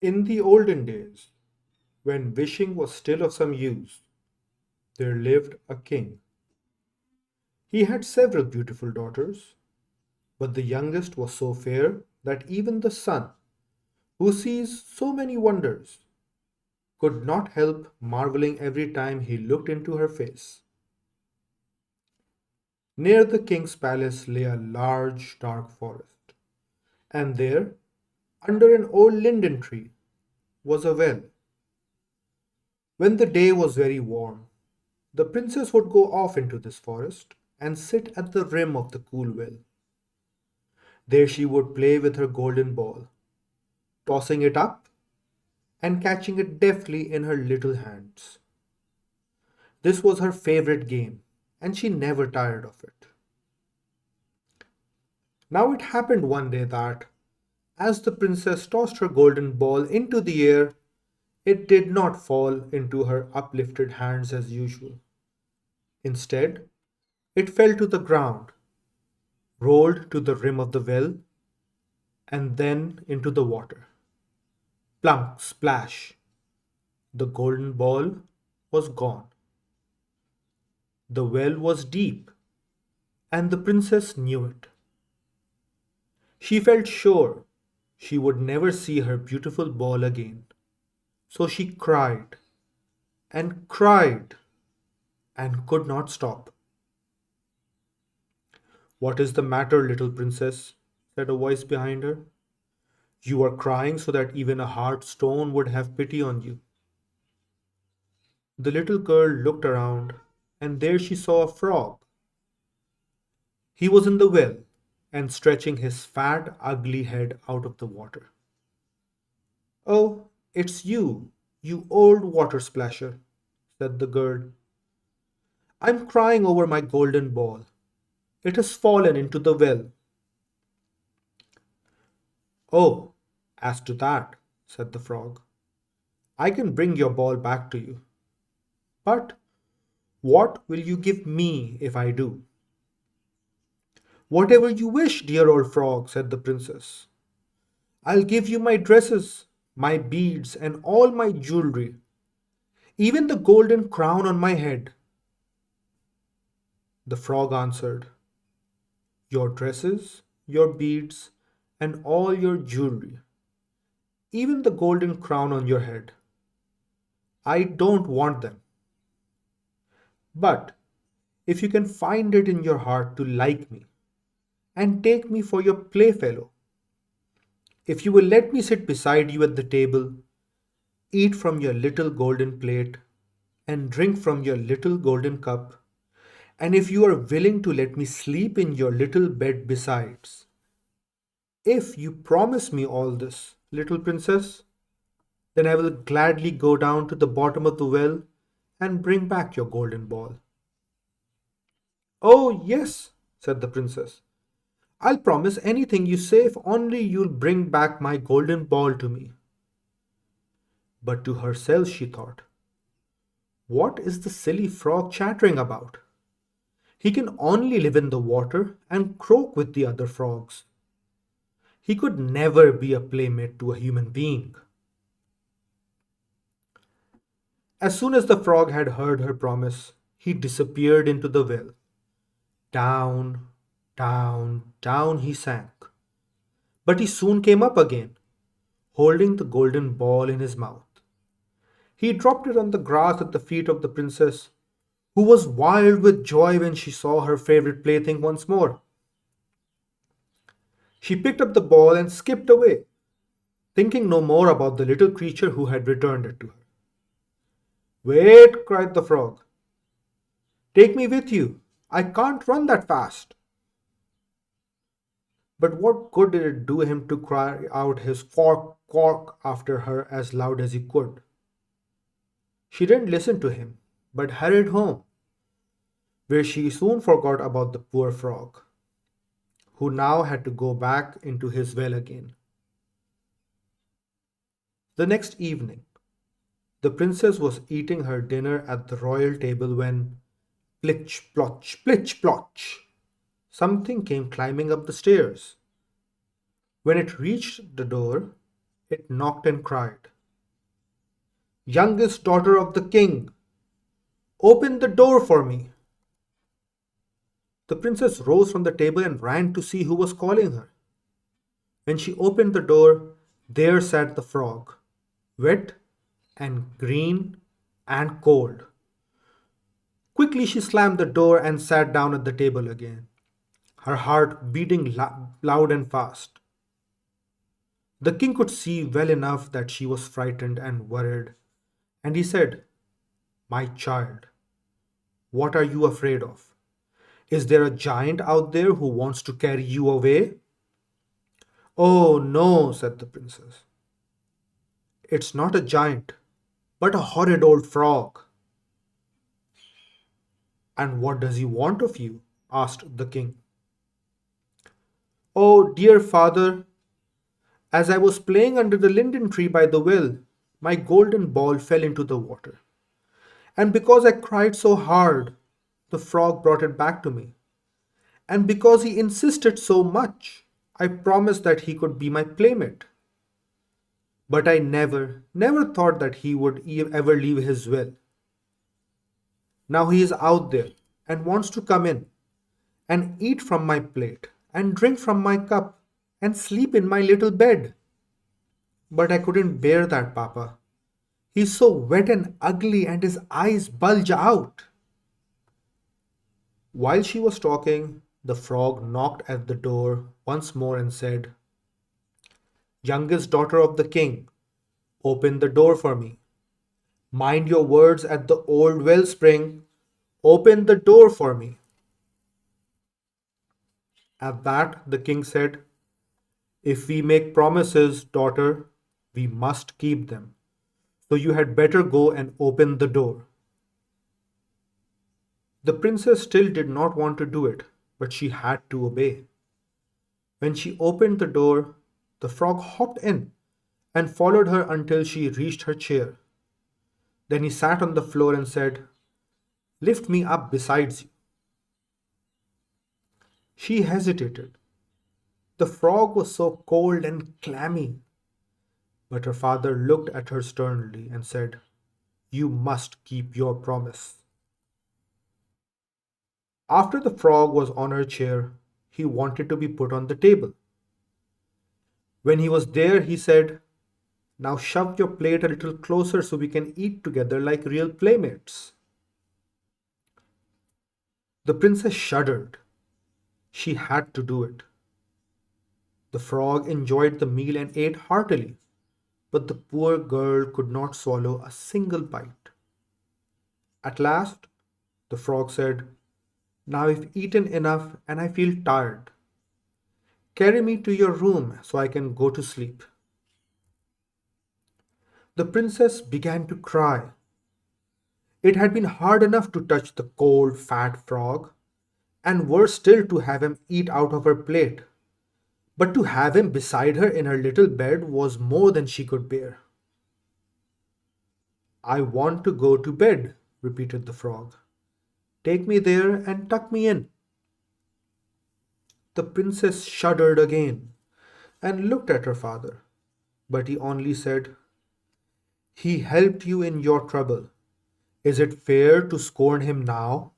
In the olden days, when wishing was still of some use, there lived a king. He had several beautiful daughters, but the youngest was so fair that even the sun, who sees so many wonders, could not help marveling every time he looked into her face. Near the king's palace lay a large, dark forest, and there, under an old linden tree, was a well. When the day was very warm, the princess would go off into this forest and sit at the rim of the cool well. There she would play with her golden ball, tossing it up and catching it deftly in her little hands. This was her favorite game, and she never tired of it. Now it happened one day that, as the princess tossed her golden ball into the air, it did not fall into her uplifted hands as usual. Instead, it fell to the ground, rolled to the rim of the well, and then into the water. Plunk, splash! The golden ball was gone. The well was deep, and the princess knew it. She felt sure she would never see her beautiful ball again. So she cried and cried and could not stop. "What is the matter, little princess?" said a voice behind her. "You are crying so that even a hard stone would have pity on you." The little girl looked around, and there she saw a frog. He was in the well and stretching his fat, ugly head out of the water. "Oh, it's you, you old water splasher," said the girl. "I'm crying over my golden ball. It has fallen into the well." "Oh, as to that," said the frog, "I can bring your ball back to you. But what will you give me if I do?" "Whatever you wish, dear old frog," said the princess. "I'll give you my dresses, my beads, and all my jewelry, even the golden crown on my head." The frog answered, "Your dresses, your beads, and all your jewelry, even the golden crown on your head. I don't want them. But if you can find it in your heart to like me and take me for your playfellow, if you will let me sit beside you at the table, eat from your little golden plate, and drink from your little golden cup, and if you are willing to let me sleep in your little bed besides, if you promise me all this, little princess, then I will gladly go down to the bottom of the well and bring back your golden ball." "Oh, yes," said the princess. "I'll promise anything you say if only you'll bring back my golden ball to me." But to herself she thought, "What is the silly frog chattering about? He can only live in the water and croak with the other frogs. He could never be a playmate to a human being." As soon as the frog had heard her promise, he disappeared into the well. Down, down, down he sank. But he soon came up again, holding the golden ball in his mouth. He dropped it on the grass at the feet of the princess, who was wild with joy when she saw her favorite plaything once more. She picked up the ball and skipped away, thinking no more about the little creature who had returned it to her. "Wait!" cried the frog. "Take me with you. I can't run that fast." But what good did it do him to cry out his "quack, quack" after her as loud as he could? She didn't listen to him, but hurried home, where she soon forgot about the poor frog, who now had to go back into his well again. The next evening, the princess was eating her dinner at the royal table when, plitch plotch, plitch plotch, something came climbing up the stairs. When it reached the door, It knocked and cried, "Youngest daughter of the king, open the door for me." The princess rose from the table and ran to see who was calling her. When she opened the door, there sat the frog, wet and green and cold. Quickly she slammed the door and sat down at the table again, her heart beating loud and fast. The king could see well enough that she was frightened and worried, and he said, "My child, what are you afraid of? Is there a giant out there who wants to carry you away?" "Oh, no," said the princess. "It's not a giant, but a horrid old frog." "And what does he want of you?" asked the king. "Oh, dear father, as I was playing under the linden tree by the well, my golden ball fell into the water. And because I cried so hard, the frog brought it back to me. And because he insisted so much, I promised that he could be my playmate. But I never thought that he would ever leave his well. Now he is out there and wants to come in and eat from my plate and drink from my cup and sleep in my little bed. But I couldn't bear that, Papa. He's so wet and ugly and his eyes bulge out." While she was talking, the frog knocked at the door once more and said, "Youngest daughter of the king, open the door for me. Mind your words at the old wellspring. Open the door for me." At that, the king said, "If we make promises, daughter, we must keep them. So you had better go and open the door." The princess still did not want to do it, but she had to obey. When she opened the door, the frog hopped in and followed her until she reached her chair. Then he sat on the floor and said, "Lift me up beside you." She hesitated. The frog was so cold and clammy. But her father looked at her sternly and said, "You must keep your promise." After the frog was on her chair, he wanted to be put on the table. When he was there, he said, "Now shove your plate a little closer so we can eat together like real playmates." The princess shuddered. She had to do it. The frog enjoyed the meal and ate heartily, but the poor girl could not swallow a single bite. At last, the frog said, "Now I've eaten enough and I feel tired. Carry me to your room so I can go to sleep." The princess began to cry. It had been hard enough to touch the cold, fat frog, and worse still to have him eat out of her plate. But to have him beside her in her little bed was more than she could bear. "I want to go to bed," repeated the frog. "Take me there and tuck me in." The princess shuddered again and looked at her father, but he only said, "He helped you in your trouble. Is it fair to scorn him now?"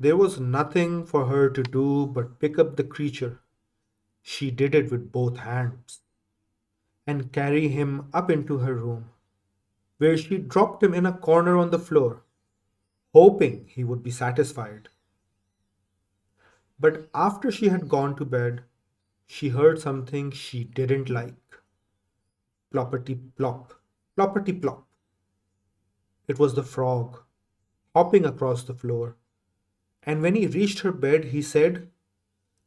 There was nothing for her to do but pick up the creature. She did it with both hands and carry him up into her room, where she dropped him in a corner on the floor, hoping he would be satisfied. But after she had gone to bed, she heard something she didn't like. Ploppity plop, ploppity plop. It was the frog, hopping across the floor. And when he reached her bed, he said,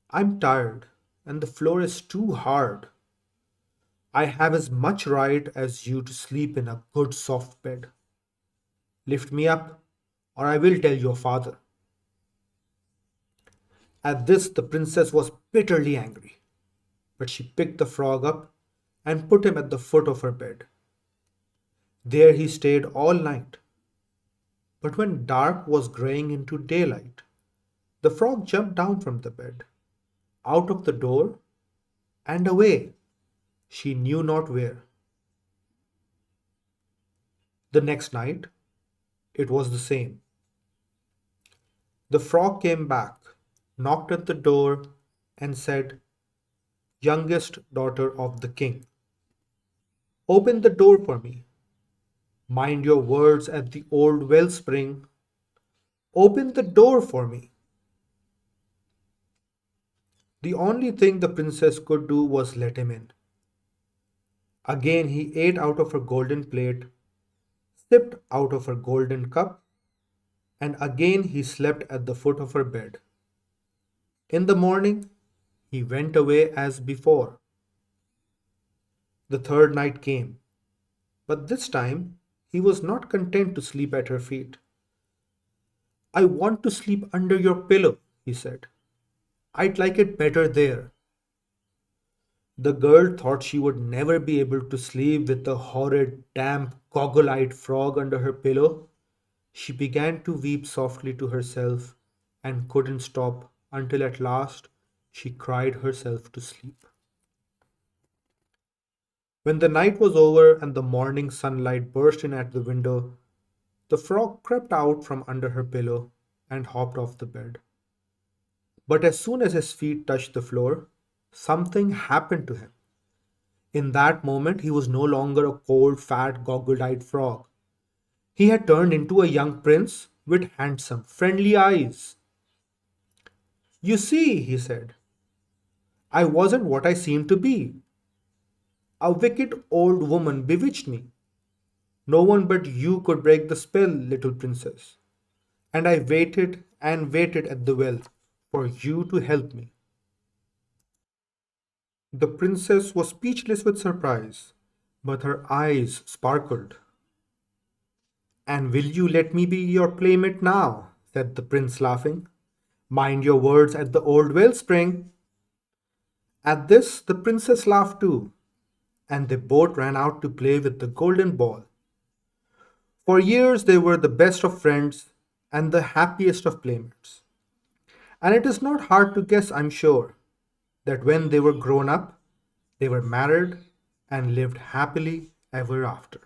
"I'm tired, and the floor is too hard. I have as much right as you to sleep in a good soft bed. Lift me up, or I will tell your father." At this, the princess was bitterly angry, but she picked the frog up and put him at the foot of her bed. There he stayed all night. But when dark was graying into daylight, the frog jumped down from the bed, out of the door, and away, she knew not where. The next night, it was the same. The frog came back, knocked at the door, and said, "Youngest daughter of the king, open the door for me. Mind your words at the old wellspring. Open the door for me." The only thing the princess could do was let him in. Again he ate out of her golden plate, sipped out of her golden cup, and again he slept at the foot of her bed. In the morning he went away as before. The third night came, but this time he was not content to sleep at her feet. "I want to sleep under your pillow," he said. "I'd like it better there." The girl thought she would never be able to sleep with the horrid, damp, goggle eyed frog under her pillow. She began to weep softly to herself and couldn't stop until at last she cried herself to sleep. When the night was over and the morning sunlight burst in at the window, the frog crept out from under her pillow and hopped off the bed. But as soon as his feet touched the floor, something happened to him. In that moment, he was no longer a cold, fat, goggle eyed frog. He had turned into a young prince with handsome, friendly eyes. "You see," he said, "I wasn't what I seemed to be. A wicked old woman bewitched me. No one but you could break the spell, little princess. And I waited and waited at the well for you to help me." The princess was speechless with surprise, but her eyes sparkled. "And will you let me be your playmate now?" said the prince, laughing. "Mind your words at the old wellspring." At this, the princess laughed too, and they both ran out to play with the golden ball. For years, they were the best of friends and the happiest of playmates. And it is not hard to guess, I'm sure, that when they were grown up, they were married and lived happily ever after.